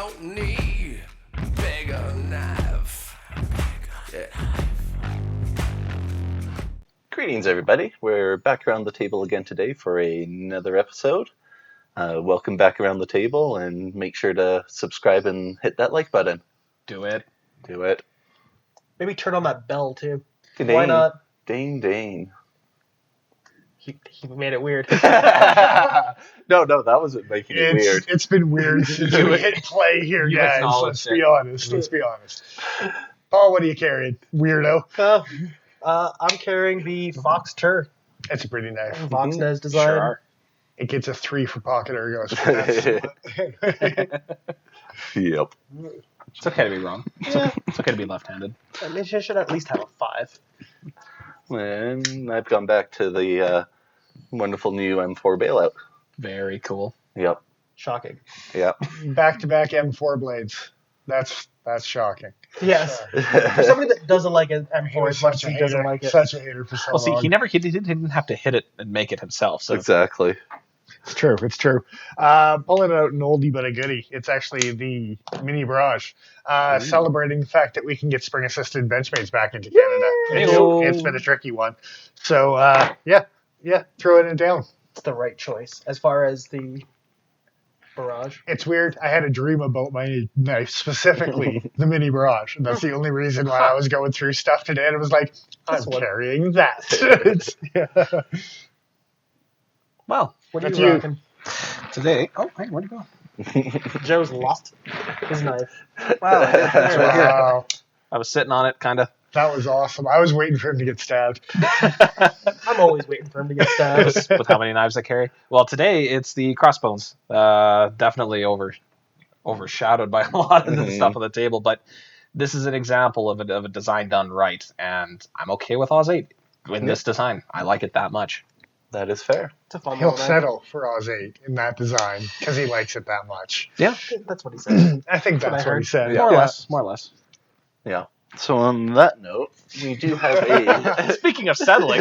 don't need bigger knife. Yeah. Greetings, everybody. We're back around the table again today for another episode. Welcome back around the table, and make sure to subscribe and hit that like button. Do it. Do it. Maybe turn on that bell, too. Ding, Why not? Ding, ding. He made it weird. No, that wasn't making it weird. It's been weird since we hit play here, You guys. acknowledged Let's be honest. Paul, what are you carrying? Weirdo. I'm carrying the Fox Tur. It's a pretty knife. Fox Nez design. Sure. It gets a 3 for pocket ergos. Yep. It's okay to be wrong. Yeah. It's okay to be left-handed. I mean, she should at least have a 5. And I've gone back to the wonderful new M4 bailout. Very cool. Yep. Shocking. Yep. Back-to-back M4 blades. That's shocking. Yes. For somebody that doesn't like an M4 as much as he doesn't like it. Such a hater for so Well, see, long. he didn't have to hit it and make it himself. So Exactly. It's true. Pulling out an oldie but a goodie. It's actually the Mini Barrage. Celebrating the fact that we can get spring-assisted Benchmates back into Canada. It's been a tricky one. So, yeah, throwing it down. It's the right choice. As far as the Barrage. It's weird. I had a dream about my knife, specifically the Mini Barrage. And that's the only reason why I was going through stuff today. And it was like, I'm carrying that. well, What are That's you you. rocking? today. Oh, hey, where'd he go? Joe's lost his knife. Wow. Wow. I was sitting on it, kind of. That was awesome. I was waiting for him to get stabbed. I'm always waiting for him to get stabbed. With how many knives I carry. Well, today it's the crossbones. Definitely overshadowed by a lot of the stuff on the table, but this is an example of a design done right, and I'm okay with Oz 8 in this design. I like it that much. That is fair. It's a fun He'll little knife. settle for Oz 8 in that design because he likes it that much. Yeah, That's what he said. I think That's what that's I what he heard. said. more or less. Yeah. So on that note, we do have a Speaking of settling,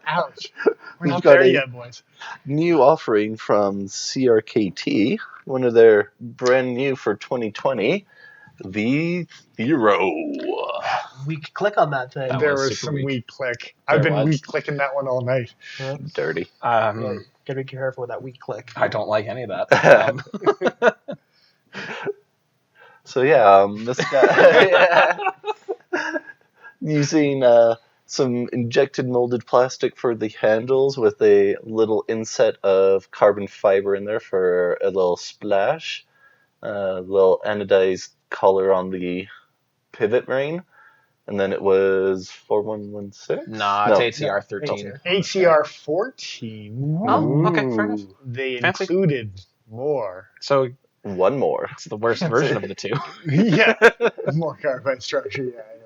Ouch. We're We've not got there a- yet, boys. new offering from CRKT, one of their brand new for 2020, the Thero. Weak click on that thing. That There was was super some weak. weak click. I've There been was. weak clicking that one all night. Dirty. Gotta be careful with that weak click. I don't like any of that. So yeah, this guy using some injected molded plastic for the handles with a little inset of carbon fiber in there for a little splash, little anodized color on the pivot ring, and then it was 4116. Nah, No. it's ATR 13. ACR 14. Oh, okay, fair enough. They Fancy. included more. So One more. it's the worst version of the two. Yeah. More carbide structure. Yeah, anyway.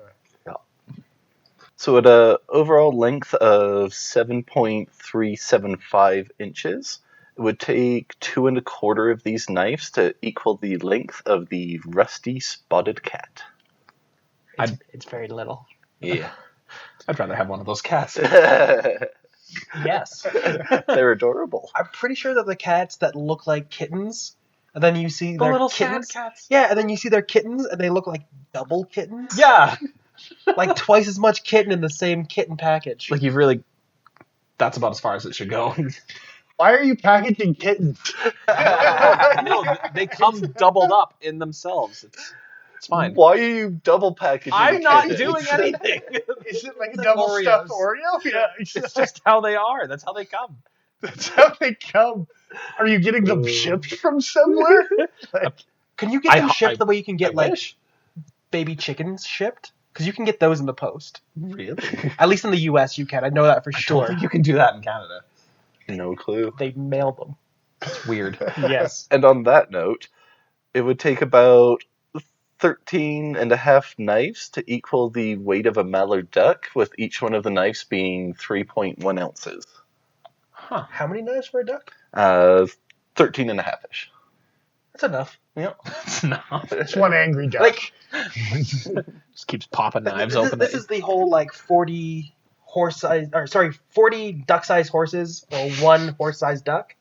So at a overall length of 7.375 inches, it would take 2 1/4 of these knives to equal the length of the rusty spotted cat. It's very little. Yeah. I'd rather have one of those cats. Yes. They're adorable. I'm pretty sure that the cats that look like kittens, and then you see The their little kittens. sad cats. Yeah, and then you see their kittens, and they look like double kittens. Yeah. Like twice as much kitten in the same kitten package. Like, you've really... That's about as far as it should go. Why are you packaging kittens? No, they come doubled up in themselves. It's fine. Why are you double packaging? I'm not kittens? doing anything. Is it like a It's double Oreos. stuffed Oreo? Yeah. It's just how they are. That's how they come. That's how they come. Are you getting them shipped from somewhere? Can you get them I- shipped the way you can get like wish. baby chickens shipped? Because you can get those in the post. Really? At least in the U.S. you can. I know that for I don't sure. think you can do that in Canada. No clue. They mail them. It's weird. Yes. And on that note, it would take about 13.5 knives to equal the weight of a mallard duck, with each one of the knives being 3.1 ounces. Huh. How many knives for a duck? 13.5-ish. That's enough. Yep. It's not. It's one angry duck. Like Just keeps popping knives open. This is the whole like 40 40 duck-sized horses or one horse-sized duck.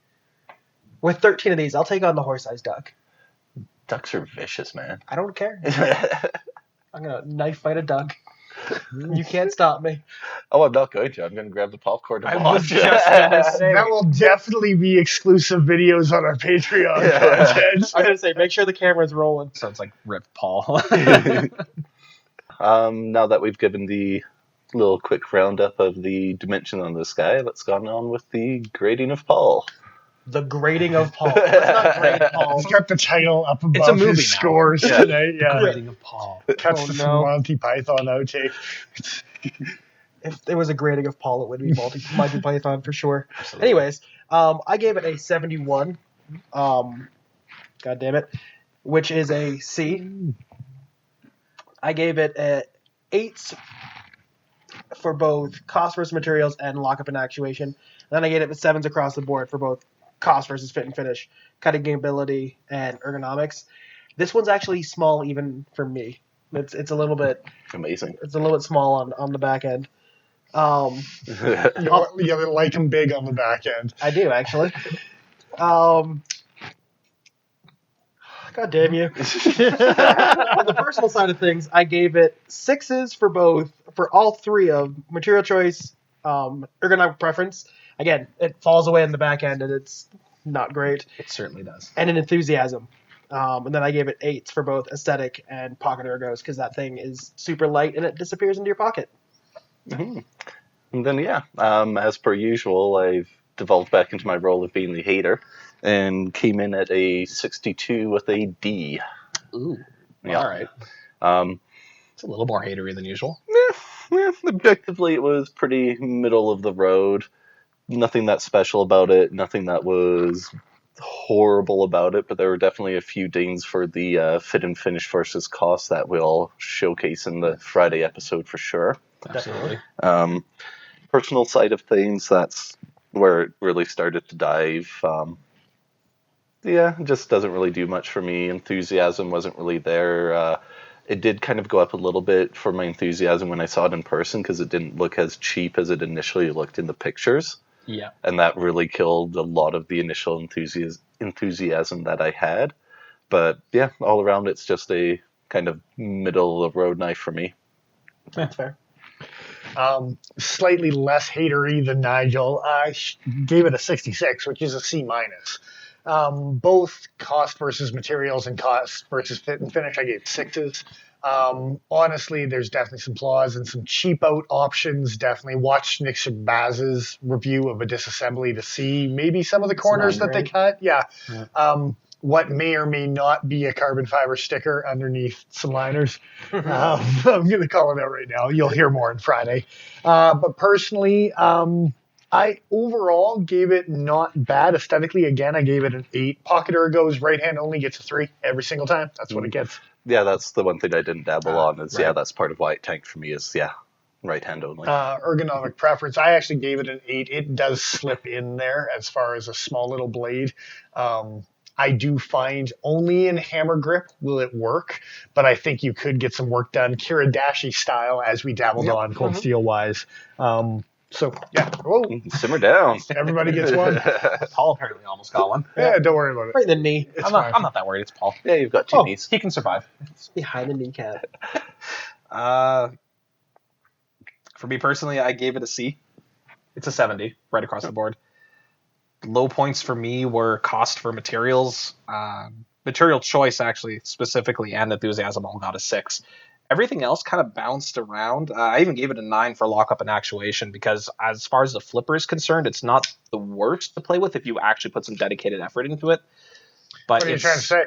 With 13 of these, I'll take on the horse-sized duck. Ducks are vicious, man. I don't care. I'm gonna knife fight a duck. You can't stop me. Oh, I'm not going to. I'm going to grab the popcorn and I watch. was just gonna say. That will definitely be exclusive videos on our Patreon content. I'm gonna say, make sure the camera's rolling. Sounds like Rip Paul. Now that we've given the little quick roundup of the dimension on the sky, let's go on with the grading of Paul. The grading of Paul. Let's not grade Paul. He's got the title up above It's a movie his now. scores Yeah. tonight. Yeah. Grading of Paul. Cuts Oh, to no. some Monty Python outtake. If there was a grading of Paul, it would be Monty Python for sure. Anyways, I gave it a 71. God damn it, which is a C. I gave it a 8 for both cost versus materials and lockup and actuation. And then I gave it 7s across the board for both cost versus fit and finish, cutting ability, and ergonomics. This one's actually small even for me. It's a little bit Amazing. small on the back end. You like him big on the back end. I do actually. God damn you. On the personal side of things, I gave it 6s for all 3 of material choice, ergonomic preference. Again, it falls away in the back end and it's not great. It certainly does. And an enthusiasm. And then I gave it 8s for both aesthetic and pocket ergos because that thing is super light and it disappears into your pocket. Mhm. And then, as per usual, I've devolved back into my role of being the hater and came in at a 62 with a D. Ooh. Yeah. All right. It's a little more hatery than usual. Objectively, it was pretty middle of the road. Nothing that special about it. Nothing that was horrible about it. But there were definitely a few dings for the fit and finish versus cost that we'll showcase in the Friday episode for sure. Absolutely. Personal side of things, that's where it really started to dive. It just doesn't really do much for me. Enthusiasm wasn't really there. It did kind of go up a little bit for my enthusiasm when I saw it in person because it didn't look as cheap as it initially looked in the pictures. Yeah. And that really killed a lot of the initial enthusiasm that I had. But yeah, all around it's just a kind of middle of the road knife for me. That's fair. Slightly less hatery than Nigel. I gave it a 66, which is a C minus. Both cost versus materials and cost versus fit and finish, I gave 6s. Honestly, there's definitely some flaws and some cheap out options. Definitely watch Nick Shabaz's review of a disassembly to see maybe some of the corners that they cut. Yeah. What may or may not be a carbon fiber sticker underneath some liners. I'm going to call it out right now. You'll hear more on Friday. But personally, I overall gave it not bad aesthetically. Again, I gave it an 8. Pocket ergos, right hand only gets a 3 every single time. That's what it gets. Yeah, that's the one thing I didn't dabble on is, right. that's part of why it tanked for me is, right hand only. Ergonomic preference, I actually gave it an 8. It does slip in there as far as a small little blade. I do find only in hammer grip will it work, but I think you could get some work done Kiradashi style as we dabbled on cold steel wise. So, yeah. Whoa. Simmer down. Everybody gets one. Paul apparently almost got one. Yeah, don't worry about it. Right in the knee. It's I'm fine. not that worried. It's Paul. Yeah, you've got 2 knees. He can survive. It's behind the kneecap. For me personally, I gave it a C. It's a 70 right across the board. Low points for me were cost for materials, material choice actually specifically, and enthusiasm all got a 6. Everything else kind of bounced around. I even gave it a 9 for lockup and actuation because as far as the flipper is concerned, it's not the worst to play with if you actually put some dedicated effort into it. But What are you trying to say?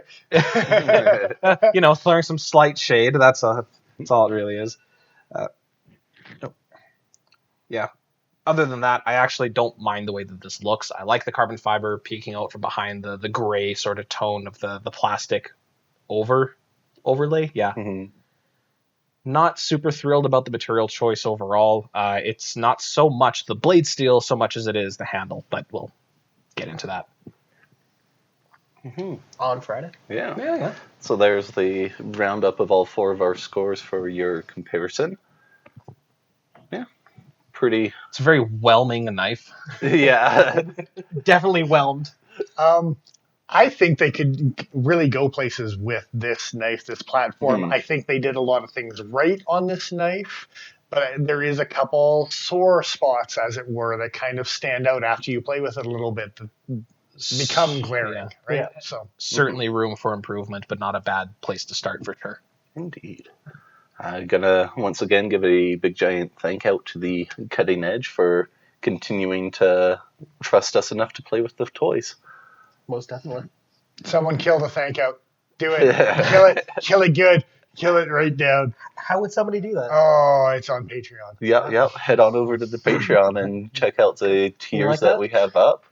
throwing some slight shade. That's all it really is. Yeah. Other than that, I actually don't mind the way that this looks. I like the carbon fiber peeking out from behind the gray sort of tone of the plastic overlay. Yeah. Mm-hmm. Not super thrilled about the material choice overall. It's not so much the blade steel so much as it is the handle, but we'll get into that. Mm-hmm. On Friday. Yeah. So there's the roundup of all 4 of our scores for your comparison. Yeah. Pretty. It's very whelming a knife. Yeah. Definitely whelmed. I think they could really go places with this knife, this platform. Mm. I think they did a lot of things right on this knife, but there is a couple sore spots, as it were, that kind of stand out after you play with it a little bit, that become glaring, Yeah. right? Yeah. So Certainly room for improvement, but not a bad place to start for sure. Indeed. I'm gonna once again give a big giant thank out to the Cutting Edge for continuing to trust us enough to play with the toys. Most definitely. someone kill the thank out. Do it. Kill it good. Kill it right down. How would somebody do that? Oh, it's on Patreon. Yep. Head on over to the Patreon and check out the tiers that? we have up.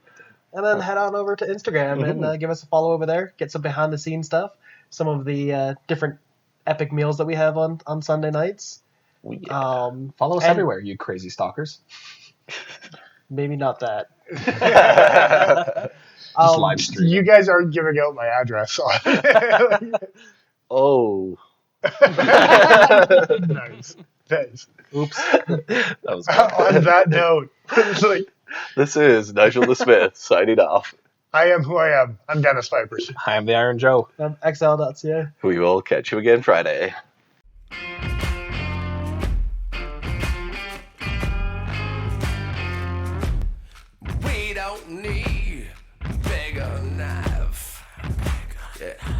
And then head on over to Instagram and give us a follow over there. Get some behind the scenes stuff. Some of the different epic meals that we have on Sunday nights. Yeah. Follow us and- everywhere, you crazy stalkers. Maybe not that. Just live stream. You guys aren't giving out my address. Oh. Nice. Oops. That was good. On that note, it's like, This is Nigel the Smith signing off. I am who I am. I'm Dennis Vipers. I am the Iron Joe. XL.ca. We will catch you again Friday. We don't need bigger knife. Yeah.